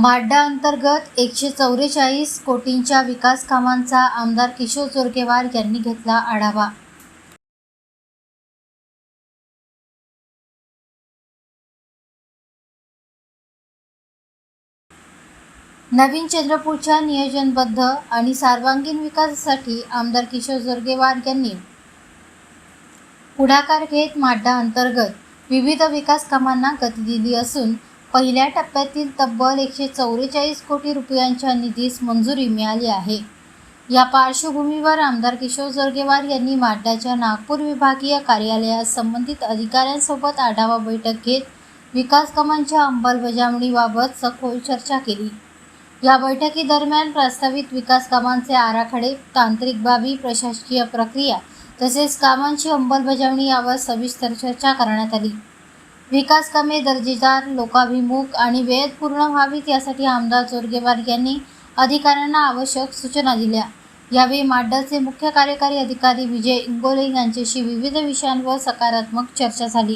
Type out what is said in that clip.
माड्डा अंतर्गत 144 कोटींच्या विकास कामांचा आमदार किशोर जोरगेवार यांनी घेतला आढावा। नवीन चंद्रपूरच्या नियोजनबद्ध आणि सर्वांगीण विकासासाठी आमदार किशोर जोरगेवार यांनी पुढाकार घेत माड्डा अंतर्गत विविध विकास कामांना गती दिली असून पहिल्या टप्प्यातील तब्बल 144 कोटी रुपयांच्या निधीस मंजुरी मिळाली आहे। या पार्श्वभूमीवर आमदार किशोर जोरगेवार यांनी माड्डाच्या नागपूर विभागीय कार्यालयात संबंधित अधिकाऱ्यांसोबत आढावा बैठक घेत विकास कामांच्या अंमलबजावणीबाबत सखोल चर्चा केली। या बैठकीदरम्यान प्रस्तावित विकास कामांचे आराखडे, तांत्रिक बाबी, प्रशासकीय प्रक्रिया तसेच कामांची अंमलबजावणी यावर सविस्तर चर्चा करण्यात आली। विकास कामे दर्जेदार, लोकाभिमुख आणि वेळेत पूर्ण व्हावीत यासाठी आमदार जोरगेवार यांनी अधिकाऱ्यांना आवश्यक सूचना दिल्या। यावेळी माड्डाचे मुख्य कार्यकारी अधिकारी विजय इंगोले यांच्याशी विविध विषयांवर सकारात्मक चर्चा झाली।